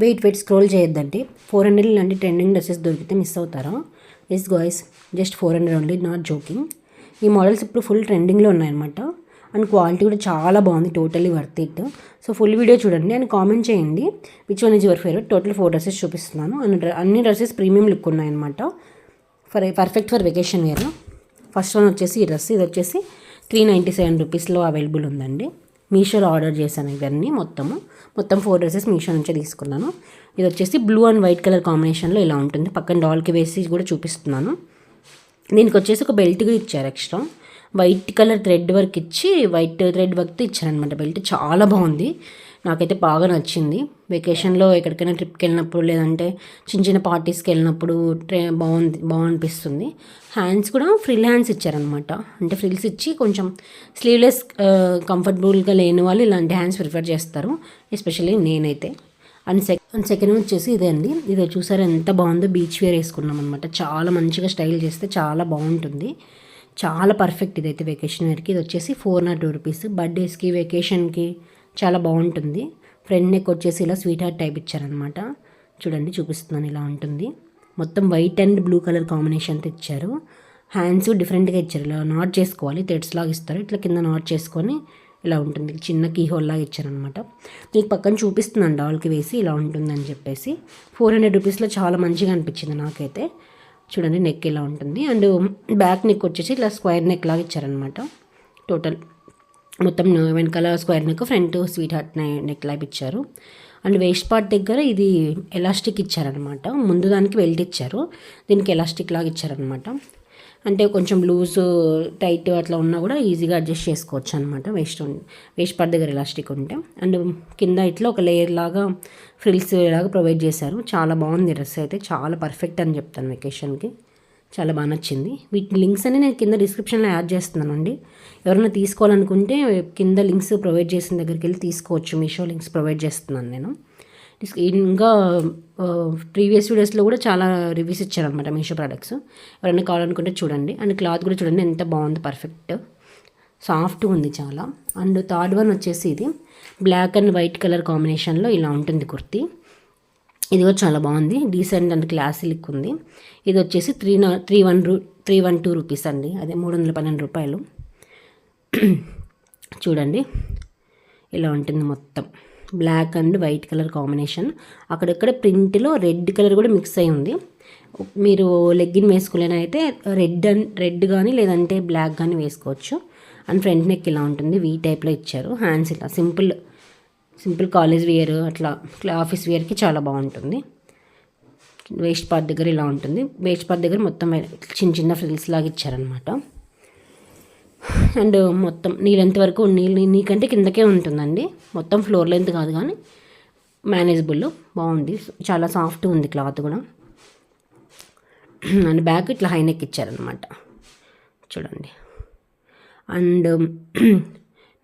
Wait scroll చేయొద్దండి. 400 ఇలాంటి trending dresses దొరికితే మిస్ అవుతారా? Yes guys, just 400 only, not joking. ఈ మోడల్స్ ఇప్పుడు ఫుల్ ట్రెండింగ్లో ఉన్నాయన్నమాట. అండ్ క్వాలిటీ కూడా చాలా బాగుంది, totally worth it. So full video చూడండి అండ్ కామెంట్ చేయండి which one is your favourite. Total 4 dresses చూపిస్తున్నాను అండ్ అన్ని డ్రెస్సెస్ ప్రీమియం లుక్ ఉన్నాయన్నమాట. Perfect for vacation wear. First one వచ్చేసి ఈ డ్రెస్, ఇది వచ్చేసి 397 రూపీస్లో అవైలబుల్ ఉందండి. మీషోలో ఆర్డర్ చేశాను ఇవన్నీ మొత్తం 4 డ్రెస్సెస్ మీషో నుంచే తీసుకున్నాను. ఇది వచ్చేసి బ్లూ అండ్ వైట్ కలర్ కాంబినేషన్లో ఇలా ఉంటుంది. పక్కన డాల్కి వేసి కూడా చూపిస్తున్నాను. దీనికి వచ్చేసి ఒక బెల్ట్ కూడా ఇచ్చారు extra, white colour thread work ఇచ్చి వైట్ థ్రెడ్ వర్క్తో ఇచ్చారనమాట. బెల్ట్ చాలా బాగుంది, నాకైతే బాగా నచ్చింది. వెకేషన్లో ఎక్కడికైనా ట్రిప్కి వెళ్ళినప్పుడు లేదంటే చిన్న పార్టీస్కి వెళ్ళినప్పుడు బాగా అనిపిస్తుంది. హ్యాండ్స్ కూడా ఫ్రిల్ హ్యాండ్స్ ఇచ్చారనమాట, అంటే ఫ్రిల్స్ ఇచ్చి కొంచెం స్లీవ్లెస్ కంఫర్టబుల్గా లేని వాళ్ళు ఇలాంటి హ్యాండ్స్ ప్రిఫర్ చేస్తారు, ఎస్పెషల్లీ నేనైతే. అండ్ సెకండ్ వచ్చేసి ఇదే అండి. ఇది చూసారా ఎంత బాగుందో, బీచ్ వేర్ వేసుకున్నాం అనమాట. చాలా మంచిగా స్టైల్ చేస్తే చాలా బాగుంటుంది, చాలా పర్ఫెక్ట్ ఇదైతే వెకేషన్ వేర్కి. ఇది వచ్చేసి 402 రూపీస్. బర్త్డేస్కి వెకేషన్కి చాలా బాగుంటుంది. ఫ్రంట్ నెక్ వచ్చేసి ఇలా స్వీట్ హార్ట్ టైప్ ఇచ్చారనమాట. చూడండి చూపిస్తున్నాను, ఇలా ఉంటుంది. మొత్తం వైట్ అండ్ బ్లూ కలర్ కాంబినేషన్తో ఇచ్చారు. హ్యాండ్స్ డిఫరెంట్గా ఇచ్చారు, ఇలా నాట్ చేసుకోవాలి, థ్రెడ్స్ లాగా ఇస్తారు. ఇట్లా కింద నాట్ చేసుకొని ఇలా ఉంటుంది, చిన్న కీ హోల్ లాగా ఇచ్చారనమాట. మీకు పక్కన చూపిస్తున్నాను డాల్కి వేసి ఇలా ఉంటుందని చెప్పేసి. 400 రూపీస్లో చాలా మంచిగా అనిపించింది నాకైతే. చూడండి నెక్ ఇలా ఉంటుంది అండ్ బ్యాక్ నెక్ వచ్చేసి ఇట్లా స్క్వేర్ నెక్ లాగా ఇచ్చారనమాట. టోటల్ మొత్తం వెనకాల square neck, front sweet heart neck లాగా ఇచ్చారు. అండ్ వేస్ట్ పార్ట్ దగ్గర ఇది ఎలాస్టిక్ ఇచ్చారనమాట. ముందు దానికి బెల్ట్ ఇచ్చారు, దీనికి ఎలాస్టిక్ లాగా ఇచ్చారనమాట. అంటే కొంచెం లూజ్ టైట్ అట్లా ఉన్నా కూడా ఈజీగా అడ్జస్ట్ చేసుకోవచ్చు అనమాట. వేస్ట్ పార్ట్ దగ్గర ఎలాస్టిక్ ఉంటే. అండ్ కింద ఇట్లా ఒక లేయర్ లాగా ఫ్రిల్స్ లాగా ప్రొవైడ్ చేశారు. చాలా బాగుంది డ్రెస్ అయితే, చాలా పర్ఫెక్ట్ అని చెప్తాను వెకేషన్కి. చాలా బాగా నచ్చింది. వీటి లింక్స్ అన్ని నేను కింద డిస్క్రిప్షన్లో యాడ్ చేస్తున్నానండి. ఎవరైనా తీసుకోవాలనుకుంటే కింద లింక్స్ ప్రొవైడ్ చేసిన దగ్గరికి వెళ్ళి తీసుకోవచ్చు. మీషో లింక్స్ ప్రొవైడ్ చేస్తున్నాను నేను. ఇంకా ప్రీవియస్ వీడియోస్లో కూడా చాలా రివ్యూస్ ఇచ్చారనమాట మీషో ప్రోడక్ట్స్. ఎవరైనా కావాలనుకుంటే చూడండి. అండ్ క్లాత్ కూడా చూడండి ఎంత బాగుంది, పర్ఫెక్ట్ సాఫ్ట్ ఉంది చాలా. అండ్ థర్డ్ వన్ వచ్చేసి ఇది బ్లాక్ అండ్ వైట్ కలర్ కాంబినేషన్లో ఇలా ఉంటుంది కుర్తీ. ఇది కూడా చాలా బాగుంది, డీసెంట్ అండ్ క్లాసీ లుక్ ఉంది. ఇది వచ్చేసి 312 రూపీస్ అండి, అదే 312 రూపాయలు. చూడండి ఇలా ఉంటుంది మొత్తం black and white colour combination. అక్కడక్కడ ప్రింట్లో రెడ్ కలర్ కూడా మిక్స్ అయి ఉంది. మీరు లెగ్గిన్ వేసుకోలేనైతే రెడ్ కానీ లేదంటే బ్లాక్ కానీ వేసుకోవచ్చు. అండ్ ఫ్రంట్ నెక్ ఇలా ఉంటుంది, వీ టైప్లో ఇచ్చారు. హ్యాండ్స్ ఇలా సింపుల్ కాలేజ్ వేర్ అట్లా ఆఫీస్ వేర్కి చాలా బాగుంటుంది. వేస్ట్ పార్ట్ దగ్గర ఇలా ఉంటుంది. వేస్ట్ పార్ట్ దగ్గర మొత్తం చిన్న ఫ్రిల్స్ లాగా ఇచ్చారనమాట. అండ్ మొత్తం నీ లెంత్ వరకు నీకంటే కిందకే ఉంటుందండి, మొత్తం ఫ్లోర్ లెంత్ కాదు కానీ మేనేజబుల్, బాగుంది, చాలా సాఫ్ట్ ఉంది క్లాత్ కూడా. అండ్ బ్యాక్ ఇట్లా హై నెక్ ఇచ్చారనమాట. చూడండి. అండ్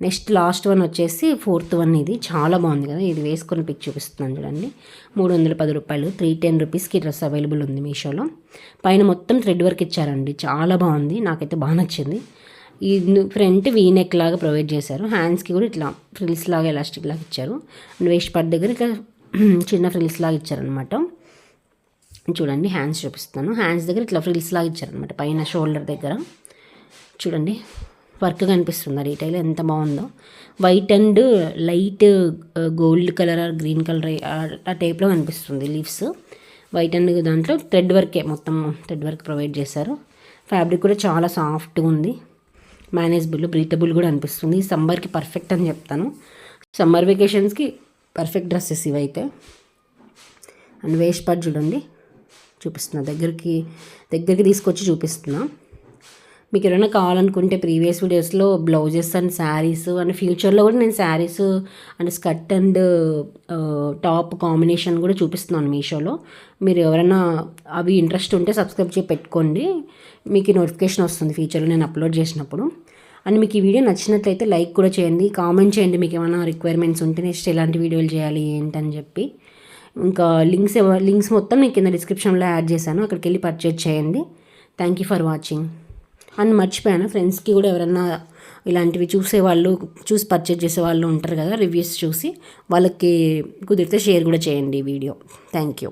నెక్స్ట్ లాస్ట్ వన్ వచ్చేసి 4th వన్. ఇది చాలా బాగుంది కదా, ఇది వేసుకొని పిక్ చూపిస్తున్నాను చూడండి. 310 రూపాయలు, 310 రూపీస్కి డ్రెస్ అవైలబుల్ ఉంది మీషోలో. పైన మొత్తం థ్రెడ్ వర్క్ ఇచ్చారండి, చాలా బాగుంది, నాకైతే బాగా నచ్చింది. ఈ ఫ్రంట్ వీ నెక్ లాగా ప్రొవైడ్ చేశారు. హ్యాండ్స్కి కూడా ఇట్లా ఫ్రిల్స్ లాగా ఎలాస్టిక్ లాగా ఇచ్చారు. అండ్ వేస్ట్ పార్ట్ దగ్గర ఇట్లా చిన్న ఫ్రిల్స్ లాగా ఇచ్చారనమాట. చూడండి హ్యాండ్స్ చూపిస్తాను. హ్యాండ్స్ దగ్గర ఇట్లా ఫ్రిల్స్ లాగా ఇచ్చారనమాట, పైన షోల్డర్ దగ్గర. చూడండి వర్క్ కనిపిస్తుంది డీటెయిల్ ఎంత బాగుందో. White and light gold colour or green colour ఆ టైప్లో కనిపిస్తుంది లీవ్స్. వైట్ అండ్ దాంట్లో థ్రెడ్ వర్కే, మొత్తం థ్రెడ్ వర్క్ ప్రొవైడ్ చేశారు. ఫ్యాబ్రిక్ కూడా చాలా సాఫ్ట్గా ఉంది, మేనేజబుల్, బ్రీతబుల్ కూడా అనిపిస్తుంది. సమ్మర్కి పర్ఫెక్ట్ అని చెప్తాను. సమ్మర్ వెకేషన్స్కి పర్ఫెక్ట్ డ్రెస్సెస్ ఇవైతే. అండ్ వేస్ట్ పార్ట్ చూడండి చూపిస్తున్నా, దగ్గరికి తీసుకొచ్చి చూపిస్తున్నా. మీకు ఏమైనా కావాలనుకుంటే ప్రీవియస్ వీడియోస్లో బ్లౌజెస్ అండ్ శారీస్ అండ్ ఫ్యూచర్లో కూడా నేను saris and skirt and top combination కూడా చూపిస్తున్నాను మీషోలో. మీరు ఎవరైనా అవి ఇంట్రెస్ట్ ఉంటే సబ్స్క్రైబ్ చేసి పెట్టుకోండి, మీకు నోటిఫికేషన్ వస్తుంది ఫ్యూచర్లో నేను అప్లోడ్ చేసినప్పుడు. అండ్ మీకు ఈ వీడియో నచ్చినట్లయితే లైక్ కూడా చేయండి, కామెంట్ చేయండి మీకు ఏమైనా రిక్వైర్మెంట్స్ ఉంటే నెక్స్ట్ ఎలాంటి వీడియోలు చేయాలి ఏంటని చెప్పి. ఇంకా లింక్స్ మొత్తం నేను కింద డిస్క్రిప్షన్లో యాడ్ చేశాను, అక్కడికి వెళ్ళి పర్చేజ్ చేయండి. Thank you for watching. And మర్చిపోయాను, ఫ్రెండ్స్కి కూడా ఎవరైనా ఇలాంటివి చూసేవాళ్ళు, చూసి పర్చేజ్ చేసేవాళ్ళు ఉంటారు కదా, రివ్యూస్ చూసి, వాళ్ళకి కుదిరితే షేర్ కూడా చేయండి ఈ వీడియో. Thank you.